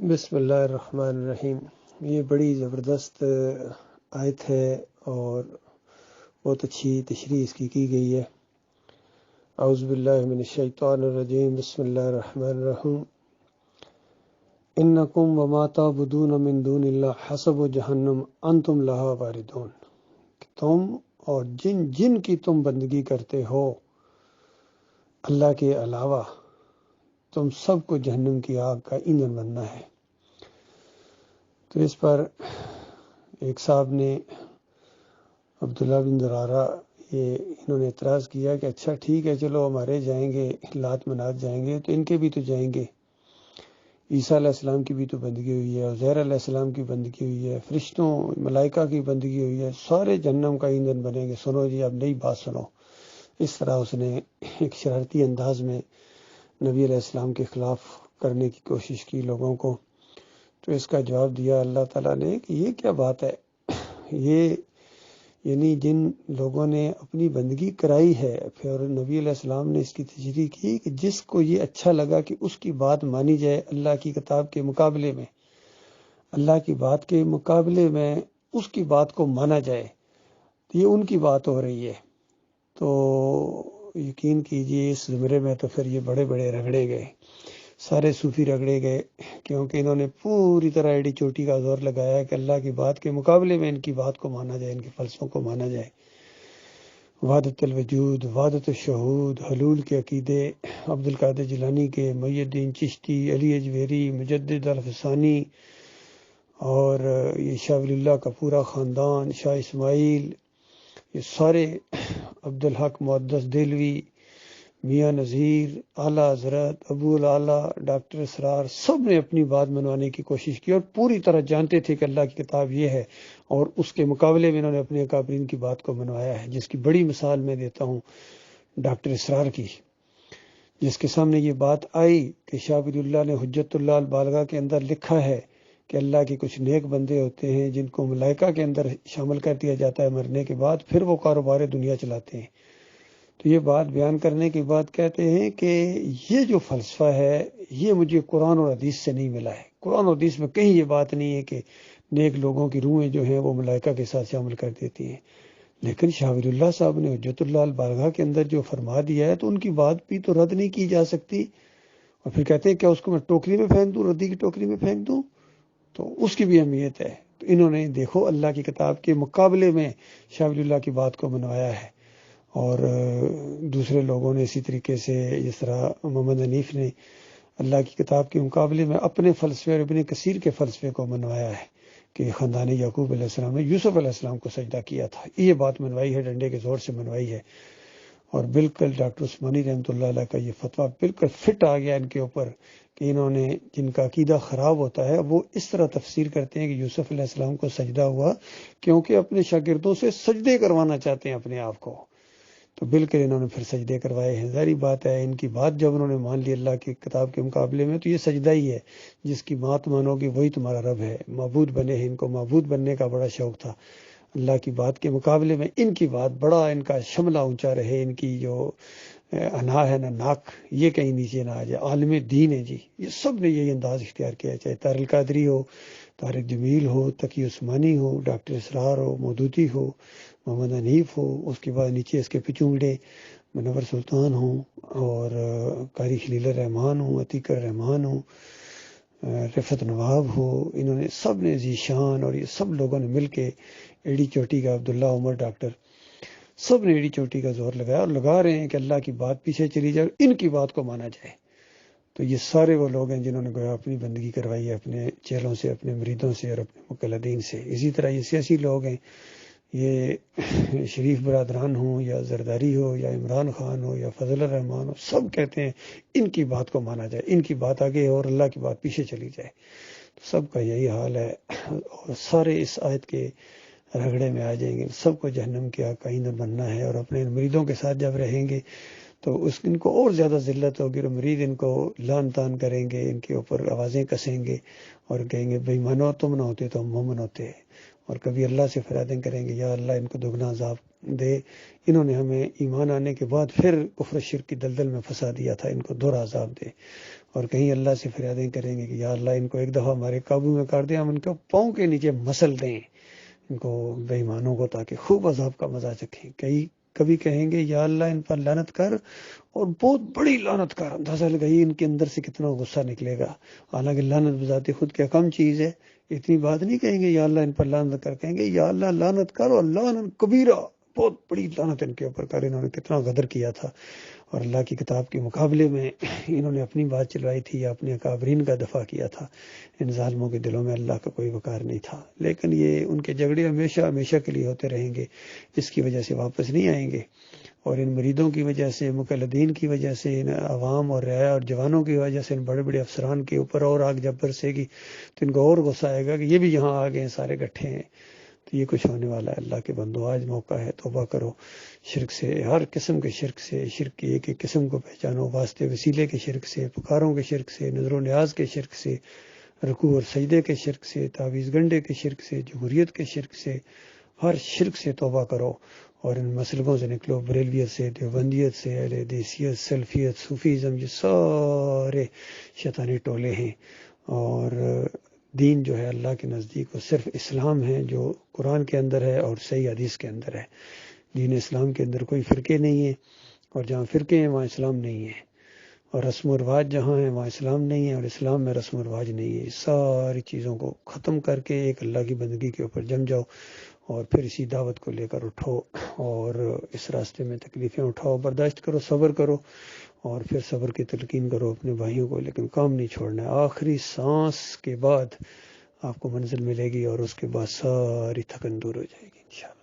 بسم اللہ الرحمن الرحیم۔ یہ بڑی زبردست آیت ہے اور بہت اچھی تشریح اس کی گئی ہے۔ اعوذ باللہ من الشیطان الرجیم، بسم اللہ الرحمن الرحیم۔ انکم وما تعبدون من دون اللہ حسب جہنم انتم لہا واردون۔ تم اور جن کی تم بندگی کرتے ہو اللہ کے علاوہ، تم سب کو جہنم کی آگ کا ایندھن بننا ہے۔ تو اس پر ایک صاحب نے، عبداللہ بن زرارہ، انہوں نے اعتراض کیا کہ اچھا ٹھیک ہے، چلو ہمارے جائیں گے، لات منات جائیں گے تو ان کے بھی تو جائیں گے۔ عیسیٰ علیہ السلام کی بھی تو بندگی ہوئی ہے، عزیر علیہ السلام کی بندگی ہوئی ہے، فرشتوں ملائکہ کی بندگی ہوئی ہے، سارے جہنم کا ایندھن بنیں گے۔ سنو جی، اب نئی بات سنو۔ اس طرح اس نے ایک شرارتی انداز میں نبی علیہ السلام کے خلاف کرنے کی کوشش کی لوگوں کو۔ تو اس کا جواب دیا اللہ تعالیٰ نے کہ یہ کیا بات ہے، یہ یعنی جن لوگوں نے اپنی بندگی کرائی ہے، پھر نبی علیہ السلام نے اس کی تشریح کی کہ جس کو یہ اچھا لگا کہ اس کی بات مانی جائے اللہ کی کتاب کے مقابلے میں، اللہ کی بات کے مقابلے میں اس کی بات کو مانا جائے، تو یہ ان کی بات ہو رہی ہے۔ تو یقین کیجئے اس زمرے میں تو پھر یہ بڑے بڑے رگڑے گئے، سارے صوفی رگڑے گئے، کیونکہ انہوں نے پوری طرح ایڑی چوٹی کا زور لگایا کہ اللہ کی بات کے مقابلے میں ان کی بات کو مانا جائے، ان کے فلسفوں کو مانا جائے۔ وحدت الوجود، وحدت الشہود، حلول کے عقیدے، عبد القادر جیلانی کے، محی الدین چشتی، علی اجویری، مجدد الفسانی، اور یہ شاہ ولی اللہ کا پورا خاندان، شاہ اسماعیل، یہ سارے، عبدالحق محدث دہلوی، میاں نذیر، اعلیٰ حضرت، ابو الاعلیٰ، ڈاکٹر اسرار، سب نے اپنی بات منوانے کی کوشش کی اور پوری طرح جانتے تھے کہ اللہ کی کتاب یہ ہے، اور اس کے مقابلے میں انہوں نے اپنے اکابرین کی بات کو منوایا ہے، جس کی بڑی مثال میں دیتا ہوں ڈاکٹر اسرار کی، جس کے سامنے یہ بات آئی کہ شاہ ولی اللہ نے حجت اللہ البالغہ کے اندر لکھا ہے کہ اللہ کے کچھ نیک بندے ہوتے ہیں جن کو ملائکہ کے اندر شامل کر دیا جاتا ہے مرنے کے بعد، پھر وہ کاروبار دنیا چلاتے ہیں۔ تو یہ بات بیان کرنے کے بعد کہتے ہیں کہ یہ جو فلسفہ ہے یہ مجھے قرآن اور حدیث سے نہیں ملا ہے، قرآن اور حدیث میں کہیں یہ بات نہیں ہے کہ نیک لوگوں کی روحیں جو ہیں وہ ملائکہ کے ساتھ شامل کر دیتی ہیں۔ لیکن شاہ ولی اللہ صاحب نے حجت اللہ البالغہ کے اندر جو فرما دیا ہے تو ان کی بات بھی تو رد نہیں کی جا سکتی۔ اور پھر کہتے ہیں کیا اس کو میں ٹوکری میں پھینک دوں، ردی کی ٹوکری میں پھینک دوں؟ تو اس کی بھی اہمیت ہے۔ تو انہوں نے دیکھو اللہ کی کتاب کے مقابلے میں شاہ ولی اللہ کی بات کو منوایا ہے، اور دوسرے لوگوں نے اسی طریقے سے، جس طرح محمد حنیف نے اللہ کی کتاب کے مقابلے میں اپنے فلسفے اور ابن کثیر کے فلسفے کو منوایا ہے کہ خاندان یعقوب علیہ السلام نے یوسف علیہ السلام کو سجدہ کیا تھا، یہ بات منوائی ہے، ڈنڈے کے زور سے منوائی ہے۔ اور بالکل ڈاکٹر عثمانی رحمۃ اللہ علیہ کا یہ فتویٰ بالکل فٹ آ گیا ان کے اوپر کہ انہوں نے، جن کا عقیدہ خراب ہوتا ہے وہ اس طرح تفسیر کرتے ہیں کہ یوسف علیہ السلام کو سجدہ ہوا کیونکہ اپنے شاگردوں سے سجدے کروانا چاہتے ہیں اپنے آپ کو، تو بالکل انہوں نے پھر سجدے کروائے ہیں۔ ظاہری بات ہے ان کی بات جب انہوں نے مان لی اللہ کی کتاب کے مقابلے میں، تو یہ سجدہ ہی ہے، جس کی بات مانو گے وہی تمہارا رب ہے، معبود بنے ہیں۔ ان کو معبود بننے کا بڑا شوق تھا، اللہ کی بات کے مقابلے میں ان کی بات بڑا، ان کا شملہ اونچا رہے، ان کی جو انا ہے نا ناک، یہ کہیں نیچے نہ آ جائے، عالم دین ہے جی، یہ سب نے یہی انداز اختیار کیا، چاہے طاہر القادری ہو، طارق جمیل ہو، تقی عثمانی ہو، ڈاکٹر اسرار ہو، مودودی ہو، محمد حنیف ہو، اس کے بعد نیچے اس کے پچونگڑے منور سلطان ہوں، اور قاری خلیل الرحمان ہوں، عتیق الرحمان ہوں، رفعت نواب ہو، انہوں نے سب نے ذیشان، اور یہ سب لوگوں نے مل کے ایڑی چوٹی کا، عبداللہ عمر ڈاکٹر، سب نے ایڑی چوٹی کا زور لگایا اور لگا رہے ہیں کہ اللہ کی بات پیچھے چلی جائے، ان کی بات کو مانا جائے۔ تو یہ سارے وہ لوگ ہیں جنہوں نے گویا اپنی بندگی کروائی ہے اپنے چیلوں سے، اپنے مریدوں سے اور اپنے مقلدین سے۔ اسی طرح یہ سیاسی لوگ ہیں، یہ شریف برادران ہوں یا زرداری ہو یا عمران خان ہو یا فضل الرحمان ہو، سب کہتے ہیں ان کی بات کو مانا جائے، ان کی بات آگے اور اللہ کی بات پیچھے چلی جائے۔ تو سب کا یہی حال ہے، اور سارے اس آیت کے رگڑے میں آ جائیں گے، سب کو جہنم کے آگ کا ایندھن بننا ہے، اور اپنے مریدوں کے ساتھ جب رہیں گے تو ان کو اور زیادہ ذلت ہوگی، اور مرید ان کو لان تان کریں گے، ان کے اوپر آوازیں کسیں گے اور کہیں گے بھئی مانو تم نہ ہوتے تو ہم مومن ہوتے، اور کبھی اللہ سے فریادیں کریں گے یا اللہ ان کو دگنا عذاب دے، انہوں نے ہمیں ایمان آنے کے بعد پھر کفر شرک کی دلدل میں پھنسا دیا تھا، ان کو دوہرا عذاب دے۔ اور کہیں اللہ سے فریادیں کریں گے کہ یا اللہ ان کو ایک دفعہ ہمارے قابو میں کر دیں، ہم ان کو پاؤں کے نیچے مسل دیں ان کو بے ایمانوں کو، تاکہ خوب عذاب کا مزہ چکھیں۔ کبھی کہیں گے یا اللہ ان پر لعنت کر، اور بہت بڑی لعنت کر، اندازہ لگائیے ان کے اندر سے کتنا غصہ نکلے گا۔ حالانکہ لعنت بذات خود کیا کم چیز ہے، اتنی بات نہیں کہیں گے یا اللہ ان پر لعنت کر، کہیں گے یا اللہ لعنت کر، اور لعنت کبیرہ، بہت بڑی لعنت ان کے اوپر کر، انہوں نے کتنا غدر کیا تھا اور اللہ کی کتاب کے مقابلے میں انہوں نے اپنی بات چلوائی تھی یا اپنے اکابرین کا دفاع کیا تھا۔ ان ظالموں کے دلوں میں اللہ کا کوئی وقار نہیں تھا، لیکن یہ ان کے جھگڑے ہمیشہ ہمیشہ کے لیے ہوتے رہیں گے، اس کی وجہ سے واپس نہیں آئیں گے۔ اور ان مریدوں کی وجہ سے، مقلدین کی وجہ سے، ان عوام اور رعایا اور جوانوں کی وجہ سے، ان بڑے بڑے افسران کے اوپر اور آگ جب برسے گی تو ان کو اور غصہ آئے گا کہ یہ بھی یہاں آ گئے ہیں، سارے اکٹھے ہیں۔ تو یہ کچھ ہونے والا ہے۔ اللہ کے بندو آج موقع ہے، توبہ کرو شرک سے، ہر قسم کے شرک سے، شرک کی ایک ایک قسم کو پہچانو، واسطے وسیلے کے شرک سے، پکاروں کے شرک سے، نظر و نیاز کے شرک سے، رکوع اور سجدے کے شرک سے، تعویذ گنڈے کے شرک سے، جمہوریت کے شرک سے، ہر شرک سے توبہ کرو اور ان مسلکوں سے نکلو، بریلویت سے، دیوبندیت سے، اہل حدیثیت، سلفیت، صوفیزم، یہ سارے شیطانی ٹولے ہیں۔ اور دین جو ہے اللہ کے نزدیک وہ صرف اسلام ہے جو قرآن کے اندر ہے اور صحیح حدیث کے اندر ہے۔ دین اسلام کے اندر کوئی فرقے نہیں ہیں، اور جہاں فرقے ہیں وہاں اسلام نہیں ہے، اور رسم و رواج جہاں ہیں وہاں اسلام نہیں ہے، اور اسلام میں رسم و رواج نہیں ہے۔ ساری چیزوں کو ختم کر کے ایک اللہ کی بندگی کے اوپر جم جاؤ، اور پھر اسی دعوت کو لے کر اٹھو، اور اس راستے میں تکلیفیں اٹھاؤ، برداشت کرو، صبر کرو، اور پھر صبر کی تلقین کرو اپنے بھائیوں کو، لیکن کام نہیں چھوڑنا ہے۔ آخری سانس کے بعد آپ کو منزل ملے گی، اور اس کے بعد ساری تھکن دور ہو جائے گی انشاءاللہ۔